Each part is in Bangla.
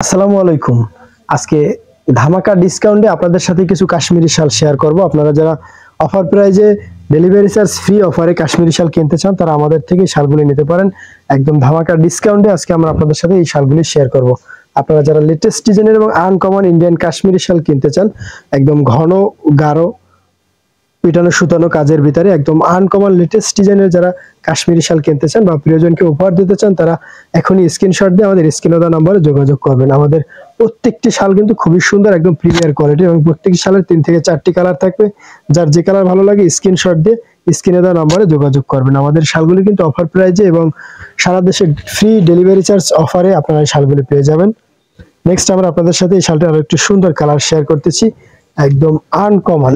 আসসালামু আলাইকুম। আজকে ধামাকা ডিসকাউন্টে আপনাদের সাথে কিছু কাশ্মীরি শাল শেয়ার করব। আপনারা যারা অফার প্রাইজে ডেলিভারি চার্জ ফ্রি অফারে কাশ্মীরি শাল কিনতে চান তারা আমাদের থেকে শালগুলি নিতে পারেন। একদম ধামাকা ডিসকাউন্টে আজকে আমরা আপনাদের সাথে এই শালগুলি শেয়ার করব। আপনারা যারা লেটেস্ট ডিজাইনের এবং আনকমন ইন্ডিয়ান কাশ্মীরি শাল কিনতে চান, একদম ঘন গাঢ় পিটানো সুতানো কাজের ভিতরে একদম আনকমন লেটেস্ট ডিজাইনের যারা কাশ্মীরি শাল কিনতে চান বা প্রিয়জনকে উপহার দিতে চান তারা এখনই স্ক্রিনশট দিয়ে আমাদের স্ক্রিনে দেওয়া নম্বরে যোগাযোগ করবেন। আমাদের প্রত্যেকটি শাল কিন্তু খুবই সুন্দর, একদম প্রিমিয়ার কোয়ালিটি এবং প্রত্যেকটি শালের 3 থেকে 4টি কালার থাকবে। যার যে কালার ভালো লাগে স্ক্রিনশট দিয়ে স্ক্রিনে দেওয়া নম্বরে যোগাযোগ করবেন। আমাদের শালগুলি কিন্তু অফার প্রাইজে এবং সারা দেশে ফ্রি ডেলিভারি চার্জ অফারে আপনারা এই শালগুলি পেয়ে যাবেন। নেক্সট আমরা আপনাদের সাথে এই শালটা আরো একটু সুন্দর কালার শেয়ার করতেছি, একদম আনকমন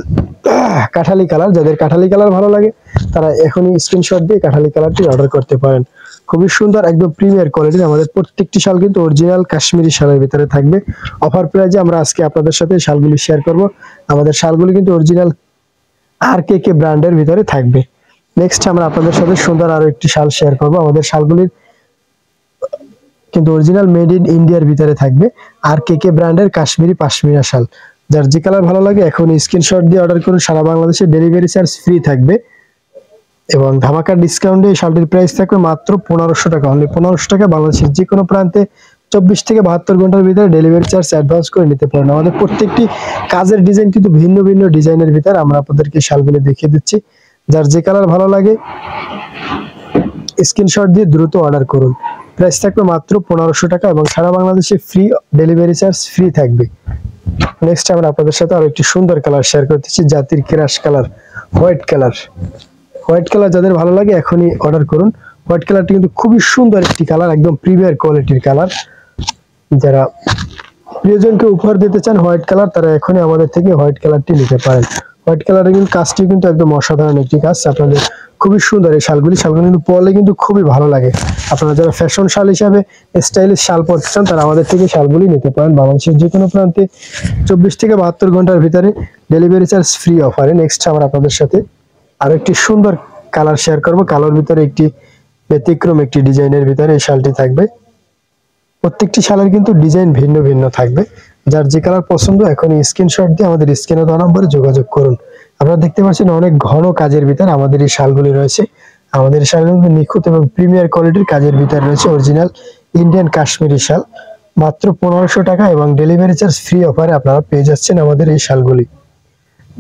কাঠালি কালার। যাদের কাঠালি কালার ভালো লাগে তারা এখনই স্ক্রিনশট দিয়ে কাঠালি কালারটি অর্ডার করতে পারেন। খুবই সুন্দর, একদম প্রিমিয়ার কোয়ালিটির আমাদের প্রত্যেকটি শাল কিন্তু অরিজিনাল কাশ্মীরি শালের ভিতরে থাকবে। অফার প্রাইজে আমরা আজকে আপনাদের সাথে শালগুলি শেয়ার করব। আমাদের শালগুলি কিন্তু অরিজিনাল RKK ব্র্যান্ডের ভিতরে থাকবে। নেক্সট আমরা আপনাদের সাথে সুন্দর আরো একটি শাল শেয়ার করব। আমাদের শালগুলির কিন্তু অরিজিনাল মেড ইন ইন্ডিয়ার ভিতরে থাকবে, RKK ব্র্যান্ডের কাশ্মীরি পাশমিনা শাল। যার যে কালার ভালো লাগে এখন স্ক্রিনশট দিয়ে অর্ডার করুন। সারা বাংলাদেশে ডেলিভারি চার্জ ফ্রি থাকবে এবং ধামাকা ডিসকাউন্টে এই শালটির প্রাইস থাকবে মাত্র 1500 টাকা। অনলি 1500 টাকা। বাংলাদেশের যে কোনো প্রান্তে 24 থেকে 72 ঘন্টার ভিতরে ডেলিভারি চার্জ অ্যাডভান্স করে নিতে পারেন। আমাদের প্রত্যেকটি কাজের ডিজাইন কিন্তু ভিন্ন ভিন্ন ডিজাইনের ভিতরে আমরা আপনাদেরকে শালগুলো দেখিয়ে দিচ্ছি। যার যে কালার ভালো লাগে স্ক্রিনশট দিয়ে দ্রুত অর্ডার করুন। প্রাইস থাকবে মাত্র 1500 টাকা এবং সারা বাংলাদেশে ফ্রি ডেলিভারি চার্জ ফ্রি থাকবে। নেক্সট আমরা আপনাদের সাথে আরো একটি সুন্দর কালার শেয়ার করতেছি, জাতির crush colour, white colour. White colour যাদের ভালো লাগে এখনই অর্ডার করুন। হোয়াইট কালারটি কিন্তু খুবই সুন্দর একটি কালার, একদম প্রিমিয়ার কোয়ালিটির কালার। যারা প্রিয়জনকে উপহার দিতে চান হোয়াইট কালার তারা এখনই আমাদের থেকে হোয়াইট কালারটি নিতে পারেন। হোয়াইট কালারের কিন্তু কাজটি কিন্তু একদম অসাধারণ একটি কাজ। আপনাদের খুবই সুন্দর এই শালগুলি কিন্তু পরলে কিন্তু খুবই ভালো লাগে। আপনারা যারা ফ্যাশন শাল হিসাবে স্টাইলিশ শাল পরতে চান তারা আমাদের থেকে শালগুলি নিতে পারেন। বাংলাদেশের যে কোনো প্রান্তে 24 থেকে 72 ঘন্টার ভিতরে ডেলিভারি চার্জ ফ্রি অফারে। নেক্সট আমরা আপনাদের সাথে আরো একটি সুন্দর কালার শেয়ার করব। কালোর ভিতরে একটি ব্যতিক্রম একটি ডিজাইনের ভিতরে এই শালটি থাকবে। প্রত্যেকটি শালের কিন্তু ডিজাইন ভিন্ন ভিন্ন থাকবে। যার যে কালার পছন্দ এখনই স্ক্রিনশট দিয়ে আমাদের স্ক্রিনে দেওয়া নম্বরে যোগাযোগ করুন। আপনারা দেখতে পাচ্ছেন অনেক ঘন কাজের ভিতরে আমাদের এই শালগুলি রয়েছে। আমাদের শালগুলো নিখুঁত এবং প্রিমিয়ার কোয়ালিটির কাজের ভিতরে রয়েছে অরিজিনাল ইন্ডিয়ান কাশ্মীরি শাল। মাত্র 1500 টাকা এবং ডেলিভারি চার্জ ফ্রি অফারে আপনারা পেয়ে যাচ্ছেন আমাদের এই শালগুলি।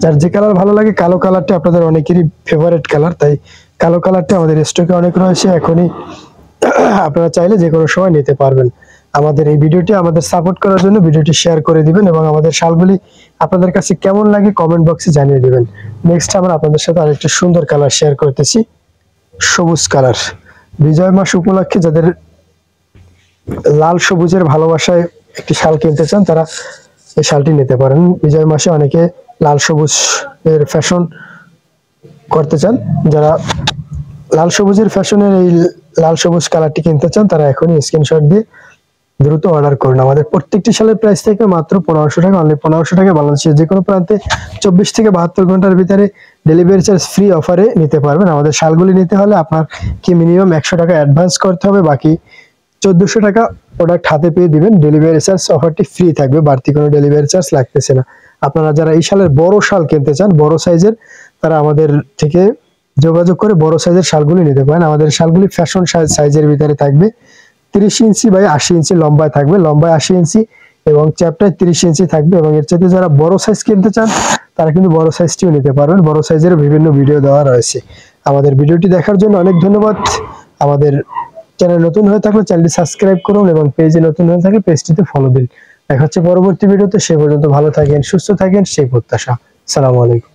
যার যে কালার ভালো লাগে, কালো কালারটা আপনাদের অনেকেরই ফেভারিট কালার, তাই কালো কালারটা আমাদের স্টকে অনেক রয়েছে। এখনই আপনারা চাইলে যে কোনো সময় নিতে পারবেন। আমাদের এই ভিডিওটি আমাদের সাপোর্ট করার জন্য ভিডিওটি শেয়ার করে দিবেন এবং আমাদের শালগুলি আপনাদের কাছে কেমন লাগে কমেন্ট বক্সে জানিয়ে দিবেন। নেক্সট আমরা আপনাদের সাথে আরেকটা সুন্দর কালার শেয়ার করতেছি, সবুজ কালার। বিজয় মাস উপলক্ষে যাদের লাল সবুজের ভালোবাসায় একটি শাল কিনতে চান তারা এই শালটি নিতে পারেন। বিজয় মাসে অনেকে লাল সবুজ এর ফ্যাশন করতে চান। যারা লাল সবুজের ফ্যাশনের এই লাল সবুজ কালারটি কিনতে চান তারা এখনই স্ক্রিনশট দিয়ে দ্রুত অর্ডার করুন। আমাদের প্রত্যেকটি শালের প্রাইস থেকে মাত্র 1500 টাকা। অনলি 1500 টাকা। বাংলাদেশের যে কোনো প্রান্তে 24 থেকে 72 ঘন্টার ভিতরে ডেলিভারি চার্জ ফ্রি অফারে নিতে পারবেন। আমাদের শালগুলি নিতে হলে আপনাকে মিনিমাম 100 টাকা অ্যাডভান্স করতে হবে, বাকি 1400 টাকা প্রোডাক্ট হাতে পেয়ে দিবেন। ডেলিভারি চার্জ অফারটি ফ্রি থাকবে, বাড়তি কোনো ডেলিভারি চার্জ লাগতেছে না। আপনারা যারা এই শালের বড় শাল কিনতে চান বড় সাইজের তারা আমাদের থেকে যোগাযোগ করে বড় সাইজের শালগুলি নিতে পারেন। আমাদের শালগুলি ফ্যাশন সাইজের ভিতরে থাকবে। 30 ইঞ্চি বাই 80 ইঞ্চি লম্বায় থাকবে, লম্বায় 80 ইঞ্চি এবং চ্যাপটায় 30 ইঞ্চি থাকবে। এবং এর চাইতে যারা বড় সাইজ কিনতে চান তারা কিন্তু বড় সাইজটিও নিতে পারবেন। বড় সাইজের বিভিন্ন ভিডিও দেওয়া রয়েছে। আমাদের ভিডিওটি দেখার জন্য অনেক ধন্যবাদ। আমাদের চ্যানেল নতুন হয়ে থাকলে চ্যানেলটি সাবস্ক্রাইব করুন এবং পেজে নতুন হয়ে থাকলে পেজটিতে ফলো দিন। দেখা হচ্ছে পরবর্তী ভিডিওতে। সে পর্যন্ত ভালো থাকেন, সুস্থ থাকেন সেই প্রত্যাশা। আসসালামু আলাইকুম।